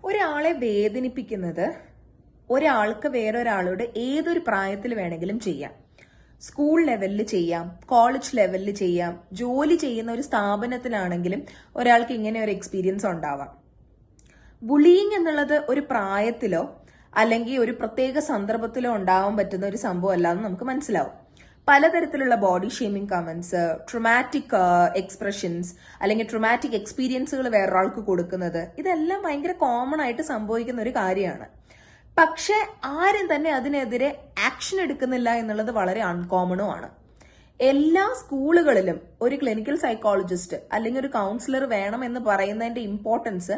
ഒരാളെ വേദനിപ്പിക്കുന്നത് ഒരാൾക്ക് വേറൊരാളോട് ഏതൊരു പ്രായത്തിൽ വേണമെങ്കിലും ചെയ്യാം. സ്കൂൾ ലെവലിൽ ചെയ്യാം, കോളേജ് ലെവലിൽ ചെയ്യാം, ജോലി ചെയ്യുന്ന ഒരു സ്ഥാപനത്തിലാണെങ്കിലും ഒരാൾക്ക് ഇങ്ങനെ ഒരു എക്സ്പീരിയൻസ് ഉണ്ടാവാം. ബുള്ളിയിങ് എന്നുള്ളത് ഒരു പ്രായത്തിലോ അല്ലെങ്കിൽ ഒരു പ്രത്യേക സന്ദർഭത്തിലോ ഉണ്ടാവാൻ പറ്റുന്ന ഒരു സംഭവം അല്ലാന്ന് നമുക്ക് മനസ്സിലാവും. പലതരത്തിലുള്ള body shaming comments, traumatic expressions അല്ലെങ്കിൽ ട്രോമാറ്റിക് എക്സ്പീരിയൻസുകൾ വേറൊരാൾക്ക് കൊടുക്കുന്നത്, ഇതെല്ലാം ഭയങ്കര കോമൺ ആയിട്ട് സംഭവിക്കുന്ന ഒരു കാര്യമാണ്. പക്ഷെ ആരും തന്നെ അതിനെതിരെ ആക്ഷൻ എടുക്കുന്നില്ല എന്നുള്ളത് വളരെ അൺകോമണുമാണ്. എല്ലാ സ്കൂളുകളിലും ഒരു ക്ലിനിക്കൽ സൈക്കോളജിസ്റ്റ് അല്ലെങ്കിൽ ഒരു കൗൺസിലർ വേണം എന്ന് പറയുന്നതിന്റെ ഇമ്പോർട്ടൻസ്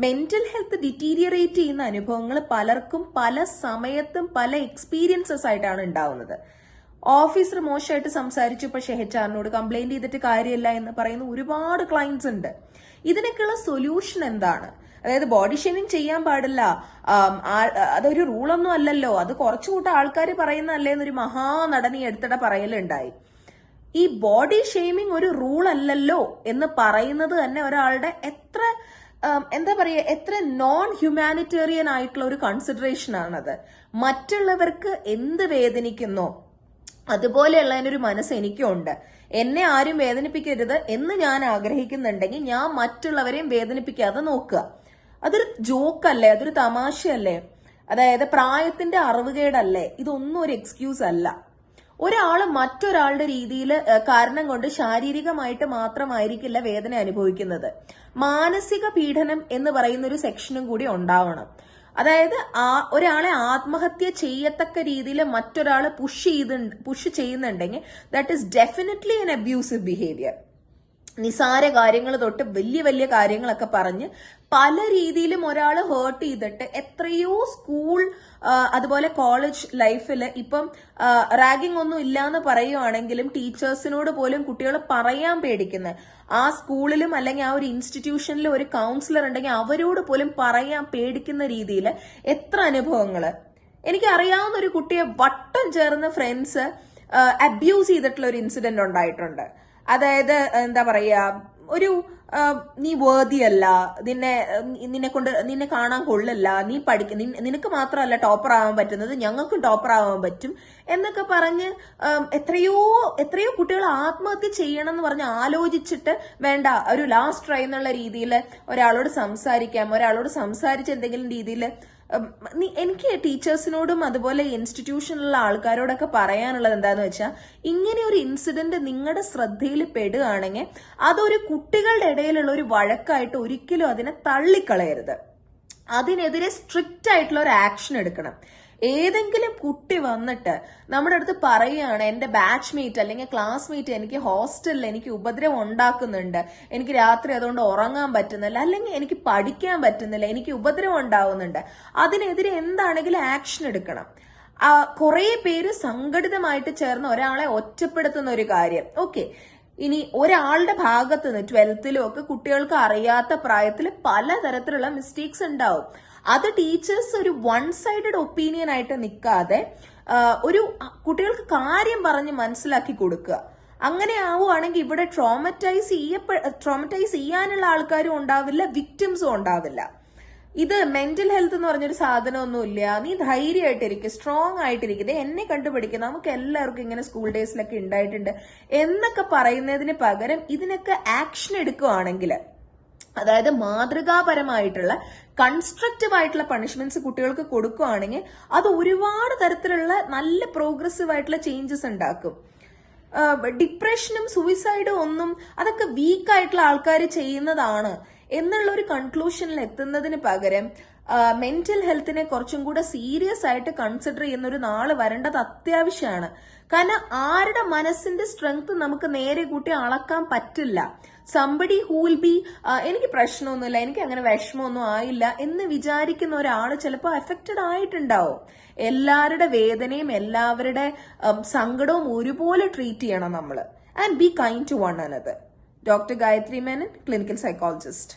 മെന്റൽ ഹെൽത്ത് ഡിറ്റീരിയറേറ്റ് ചെയ്യുന്ന അനുഭവങ്ങൾ പലർക്കും പല സമയത്തും പല എക്സ്പീരിയൻസസ് ആയിട്ടാണ് ഉണ്ടാവുന്നത്. ഓഫീസർ മോശമായിട്ട് സംസാരിച്ചു, പക്ഷെ HR-നോട് കംപ്ലൈന്റ് ചെയ്തിട്ട് കാര്യമില്ല എന്ന് പറയുന്ന ഒരുപാട് ക്ലയന്റ്സ് ഉണ്ട്. ഇതിനൊക്കെയുള്ള സൊല്യൂഷൻ എന്താണ്? അതായത് ബോഡി ഷേമിംഗ് ചെയ്യാൻ പാടില്ല, അതൊരു റൂളൊന്നും അല്ലല്ലോ, അത് കുറച്ചുകൂട്ടം ആൾക്കാർ പറയുന്നല്ലേ എന്നൊരു മഹാനടനി എടുത്തിടെ പറയലുണ്ടായി. ഈ ബോഡി ഷേമിംഗ് ഒരു റൂൾ അല്ലല്ലോ എന്ന് പറയുന്നത് തന്നെ ഒരാളുടെ എത്ര എത്ര നോൺ ഹ്യൂമാനിറ്റേറിയൻ ആയിട്ടുള്ള ഒരു കൺസിഡറേഷൻ ആണത്. മറ്റുള്ളവർക്ക് എന്ത് വേദനിക്കുന്നോ അതുപോലെയുള്ളതിനൊരു മനസ്സ് എനിക്കുണ്ട്. എന്നെ ആരും വേദനിപ്പിക്കരുത് എന്ന് ഞാൻ ആഗ്രഹിക്കുന്നുണ്ടെങ്കിൽ ഞാൻ മറ്റുള്ളവരെയും വേദനിപ്പിക്കാതെ നോക്കുക. അതൊരു ജോക്കല്ലേ, അതൊരു തമാശയല്ലേ? അതായത് പ്രായത്തിന്റെ അറിവുകേടല്ലേ? ഇതൊന്നും ഒരു എക്സ്ക്യൂസ് അല്ല. ഒരാള് മറ്റൊരാളുടെ രീതിയിൽ കാരണം കൊണ്ട് ശാരീരികമായിട്ട് മാത്രമായിരിക്കില്ല വേദന അനുഭവിക്കുന്നത്. മാനസിക പീഡനം എന്ന് പറയുന്ന ഒരു സെക്ഷനും കൂടി ഉണ്ടാവണം. അതായത് ഒരാളെ ആത്മഹത്യ ചെയ്യത്തക്ക രീതിയിൽ മറ്റൊരാള് പുഷ് ചെയ്യുന്നുണ്ടെങ്കിൽ that is definitely an abusive behaviour. നിസാര കാര്യങ്ങൾ തൊട്ട് വലിയ വലിയ കാര്യങ്ങളൊക്കെ പറഞ്ഞ് പല രീതിയിലും ഒരാൾ ഹേർട്ട് ചെയ്തിട്ട് എത്രയോ സ്കൂൾ അതുപോലെ കോളേജ് ലൈഫിൽ ഇപ്പം റാഗിംഗ് ഒന്നും ഇല്ലാന്ന് പറയുവാണെങ്കിലും ടീച്ചേഴ്സിനോട് പോലും കുട്ടികൾ പറയാൻ പേടിക്കുന്നത്, ആ സ്കൂളിലും അല്ലെങ്കിൽ ആ ഒരു ഇൻസ്റ്റിറ്റ്യൂഷനിലും ഒരു കൗൺസിലർ ഉണ്ടെങ്കിൽ അവരോട് പോലും പറയാൻ പേടിക്കുന്ന രീതിയിൽ എത്ര അനുഭവങ്ങള്. എനിക്ക് അറിയാവുന്ന ഒരു കുട്ടിയെ വട്ടം ചേർന്ന് ഫ്രണ്ട്സ് അബ്യൂസ് ചെയ്തിട്ടുള്ള ഒരു ഇൻസിഡന്റ് ഉണ്ടായിട്ടുണ്ട്. അതായത് എന്താ പറയാ, ഒരു നീ വേദിയല്ല, നിന്നെ കാണാൻ കൊള്ളില്ല, നീ നിനക്ക് മാത്രമല്ല ടോപ്പർ ആവാൻ പറ്റുന്നത്, ഞങ്ങൾക്കും ടോപ്പർ ആവാൻ പറ്റും എന്നൊക്കെ പറഞ്ഞ് എത്രയോ കുട്ടികൾ ആത്മഹത്യ ചെയ്യണം എന്ന് പറഞ്ഞ് ആലോചിച്ചിട്ട് വേണ്ട ഒരു ലാസ്റ്റ് ട്രൈ എന്നുള്ള രീതിയിൽ ഒരാളോട് സംസാരിച്ച് എന്തെങ്കിലും രീതിയിൽ എനിക്ക് ടീച്ചേഴ്സിനോടും അതുപോലെ ഇൻസ്റ്റിറ്റ്യൂഷനിലുള്ള ആൾക്കാരോടൊക്കെ പറയാനുള്ളത് എന്താന്ന് വെച്ചാൽ, ഇങ്ങനെ ഒരു ഇൻസിഡന്റ് നിങ്ങളുടെ ശ്രദ്ധയിൽ പെടുകയാണെങ്കിൽ അതൊരു കുട്ടികളുടെ ഇടയിലുള്ള ഒരു വഴക്കായിട്ട് ഒരിക്കലും അതിനെ തള്ളിക്കളയരുത്. അതിനെതിരെ സ്ട്രിക്റ്റ് ആയിട്ടുള്ള ഒരു ആക്ഷൻ എടുക്കണം. ഏതെങ്കിലും കുട്ടി വന്നിട്ട് നമ്മുടെ അടുത്ത് പറയുകയാണ്, എന്റെ ബാച്ച്മേറ്റ് അല്ലെങ്കിൽ ക്ലാസ്മേറ്റ് എനിക്ക് ഹോസ്റ്റലിൽ എനിക്ക് ഉപദ്രവം ഉണ്ടാക്കുന്നുണ്ട്, എനിക്ക് രാത്രി അതുകൊണ്ട് ഉറങ്ങാൻ പറ്റുന്നില്ല, അല്ലെങ്കിൽ എനിക്ക് പഠിക്കാൻ പറ്റുന്നില്ല, എനിക്ക് ഉപദ്രവം ഉണ്ടാവുന്നുണ്ട്, അതിനെതിരെ എന്താണെങ്കിലും ആക്ഷൻ എടുക്കണം. കുറെ പേര് സംഘടിതമായിട്ട് ചേർന്ന് ഒരാളെ ഒറ്റപ്പെടുത്തുന്ന ഒരു കാര്യം. ഓക്കെ, ഇനി ഒരാളുടെ ഭാഗത്ത് നിന്ന് 12ലും ഒക്കെ കുട്ടികൾക്ക് അറിയാത്ത പ്രായത്തിൽ പലതരത്തിലുള്ള മിസ്റ്റേക്സ് ഉണ്ടാവും. അത് ടീച്ചേഴ്സ് ഒരു വൺ സൈഡഡ് ഒപ്പീനിയൻ ആയിട്ട് നിൽക്കാതെ ഒരു കുട്ടികൾക്ക് കാര്യം പറഞ്ഞ് മനസ്സിലാക്കി കൊടുക്കുക. അങ്ങനെ ആവുകയാണെങ്കിൽ ഇവിടെ ട്രോമറ്റൈസ് ചെയ്യാനുള്ള ആൾക്കാരും ഉണ്ടാവില്ല, വിക്ടിംസും ഉണ്ടാവില്ല. ഇത് മെന്റൽ ഹെൽത്ത് എന്ന് പറഞ്ഞൊരു സാധനമൊന്നുമില്ല. നീ ധൈര്യമായിട്ടിരിക്കും, സ്ട്രോങ് ആയിട്ടിരിക്കും, എന്നെ കണ്ടുപിടിക്കും, നമുക്ക് എല്ലാവർക്കും ഇങ്ങനെ സ്കൂൾ ഡേയ്സിലൊക്കെ ഉണ്ടായിട്ടുണ്ട് എന്നൊക്കെ പറയുന്നതിന് പകരം ഇതിനൊക്കെ ആക്ഷൻ എടുക്കുകയാണെങ്കിൽ, അതായത് മാതൃകാപരമായിട്ടുള്ള കൺസ്ട്രക്റ്റീവ് ആയിട്ടുള്ള പണിഷ്മെന്റ്സ് കുട്ടികൾക്ക് കൊടുക്കുകയാണെങ്കിൽ അത് ഒരുപാട് തരത്തിലുള്ള നല്ല പ്രോഗ്രസീവ് ആയിട്ടുള്ള ചേഞ്ചസ് ഉണ്ടാക്കും. ഡിപ്രഷനും സൂയിസൈഡും ഒന്നും അതൊക്കെ വീക്ക് ആയിട്ടുള്ള ആൾക്കാർ ചെയ്യുന്നതാണ് എന്നുള്ള ഒരു കൺക്ലൂഷനിൽ എത്തുന്നതിന് പകരം മെന്റൽ ഹെൽത്തിനെ കുറച്ചും കൂടെ സീരിയസ് ആയിട്ട് കൺസിഡർ ചെയ്യുന്ന ഒരു നാള് വരേണ്ടത് അത്യാവശ്യമാണ്. കാരണം ആരുടെ മനസ്സിന്റെ സ്ട്രെങ്ത് നമുക്ക് നേരെ കൂട്ടി അളക്കാൻ പറ്റില്ല. സംബഡി ഹൂ വിൽ ബി എനിക്ക് പ്രശ്നമൊന്നുമില്ല, എനിക്ക് അങ്ങനെ വിഷമമൊന്നും ആയില്ല എന്ന് വിചാരിക്കുന്ന ഒരാൾ ചിലപ്പോൾ എഫക്റ്റഡ് ആയിട്ടുണ്ടാവും. എല്ലാവരുടെ വേദനയും എല്ലാവരുടെ സങ്കടവും ഒരുപോലെ ട്രീറ്റ് ചെയ്യണം നമ്മൾ. And be kind to one another. Doctor Gayathri Menon, clinical psychologist.